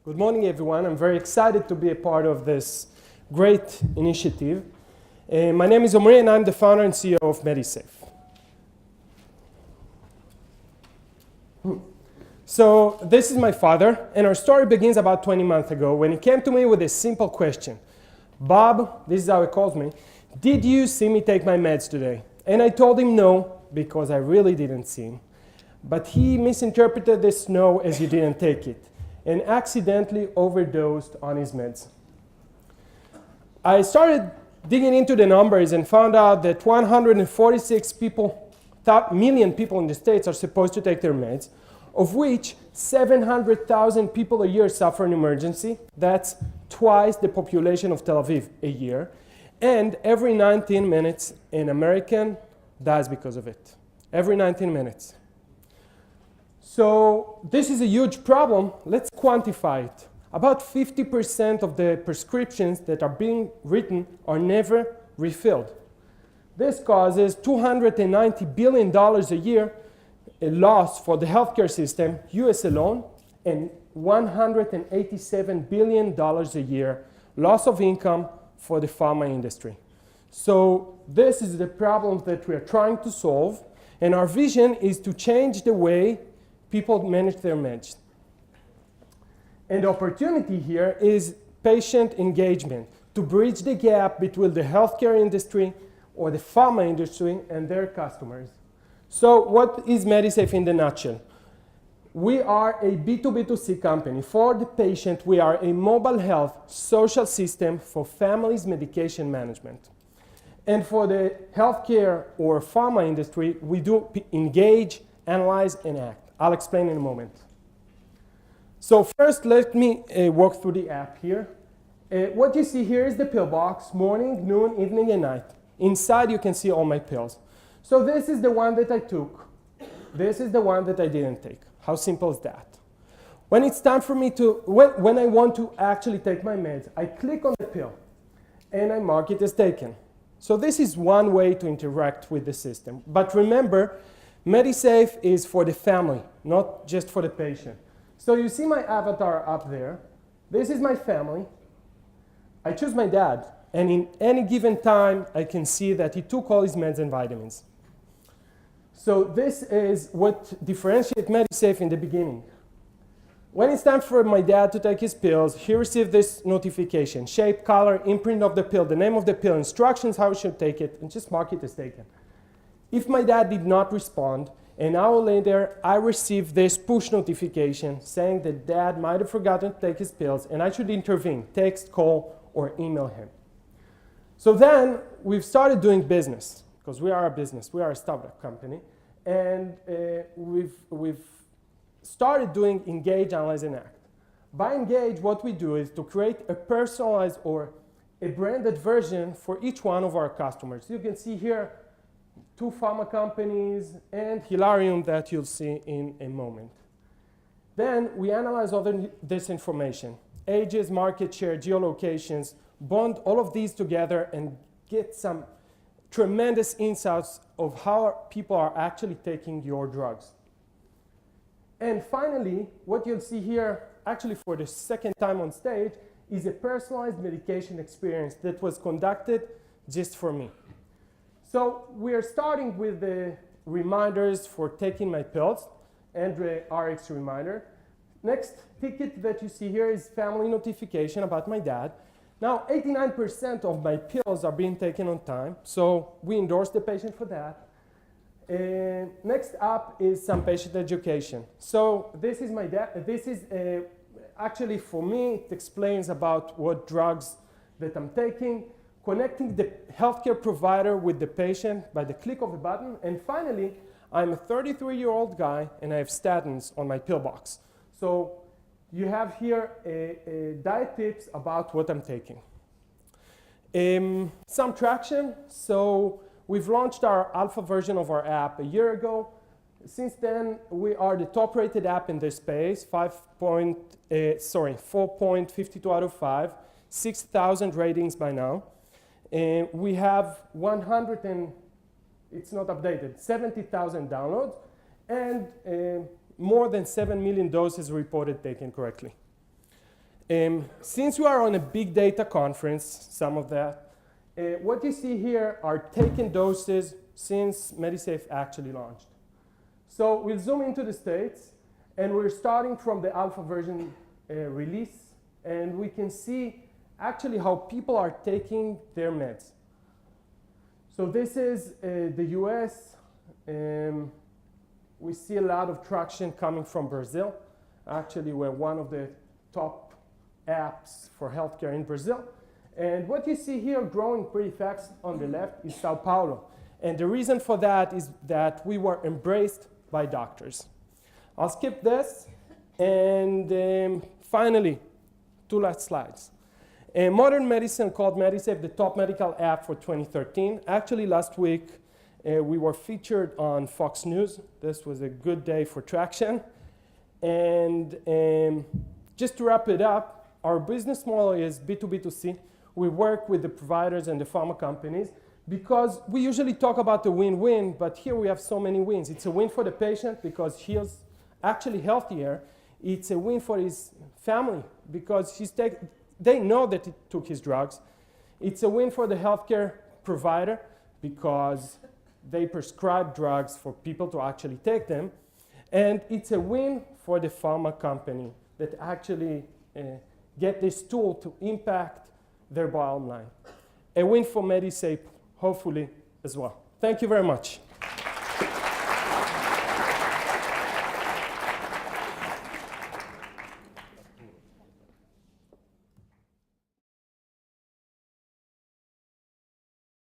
Good morning, everyone. I'm very excited to be a part of this great initiative. My name is Omri, and I'm the founder and CEO of MediSafe. So this is my father, and our story begins about 20 months ago when he came to me with a simple question. Bob, this is how he calls me, did you see me take my meds today? And I told him no, because I really didn't see him. But he misinterpreted this no as you didn't take it, and accidentally overdosed on his meds. I started digging into the numbers and found out that 146 million people in the States are supposed to take their meds, of which 700,000 people a year suffer an emergency. That's twice the population of Tel Aviv a year. And every 19 minutes, an American dies because of it. Every 19 minutes. So this is a huge problem. Let's quantify it. About 50% of the prescriptions that are being written are never refilled. This causes $290 billion a year a loss for the healthcare system, US alone, and $187 billion a year loss of income for the pharma industry. So this is the problem that we are trying to solve, and our vision is to change the way people manage their meds. And the opportunity here is patient engagement, to bridge the gap between the healthcare industry or the pharma industry and their customers. So what is MediSafe in the nutshell? We are a B2B2C company. For the patient, we are a mobile health social system for families' medication management. And for the healthcare or pharma industry, we do engage, analyze, and act. I'll explain in a moment. So first, let me walk through the app here. What you see here is the pill box, morning, noon, evening, and night. Inside, you can see all my pills. So this is the one that I took. This is the one that I didn't take. How simple is that? When it's time for me to, when I want to actually take my meds, I click on the pill and I mark it as taken. So this is one way to interact with the system. But remember, MediSafe is for the family, not just for the patient. So you see my avatar up there. This is my family. I choose my dad. And in any given time, I can see that he took all his meds and vitamins. So this is what differentiates MediSafe in the beginning. When it's time for my dad to take his pills, he received this notification: shape, color, imprint of the pill, the name of the pill, instructions how he should take it, and just mark it as taken. If my dad did not respond, an hour later, I received this push notification saying that dad might have forgotten to take his pills and I should intervene, text, call, or email him. So then we've started doing business, because we are a business, we are a startup company, and we've started doing engage, analyze, and act. By engage, what we do is to create a personalized or a branded version for each one of our customers. You can see here 2 pharma companies and Hilarion that you'll see in a moment. Then we analyze all this information: ages, market share, geolocations, bond all of these together and get some tremendous insights of how people are actually taking your drugs. And finally, what you'll see here, actually for the second time on stage, is a personalized medication experience that was conducted just for me. So we are starting with the reminders for taking my pills and the RX reminder. Next ticket that you see here is family notification about my dad. Now, 89% of my pills are being taken on time, so we endorse the patient for that. Next up is some patient education. So this is my dad. This is actually for me, it explains about what drugs that I'm taking, connecting the healthcare provider with the patient by the click of a button. And finally, I'm a 33-year-old guy and I have statins on my pill box. So you have here diet tips about what I'm taking. Some traction. So we've launched our alpha version of our app a year ago. Since then, we are the top-rated app in this space, 4.52 out of 5, 6,000 ratings by now. We have 70,000 downloads, and more than 7 million doses reported taken correctly. Since we are on a big data conference, some of that, what you see here are taken doses since MediSafe actually launched. So we'll zoom into the States, and we're starting from the alpha version release, and we can see actually how people are taking their meds. So this is the US. We see a lot of traction coming from Brazil. Actually, we're one of the top apps for healthcare in Brazil. And what you see here growing pretty fast on the left is Sao Paulo. And the reason for that is that we were embraced by doctors. I'll skip this. And finally, 2 last slides. Modern medicine called MediSafe the top medical app for 2013. Actually, last week, we were featured on Fox News. This was a good day for traction. And just to wrap it up, our business model is B2B2C. We work with the providers and the pharma companies because we usually talk about the win-win, but here we have so many wins. It's a win for the patient because he's actually healthier. It's a win for his family because they know that he took his drugs. It's a win for the healthcare provider because they prescribe drugs for people to actually take them. And it's a win for the pharma company that actually get this tool to impact their bottom line. A win for MediSafe, hopefully, as well. Thank you very much.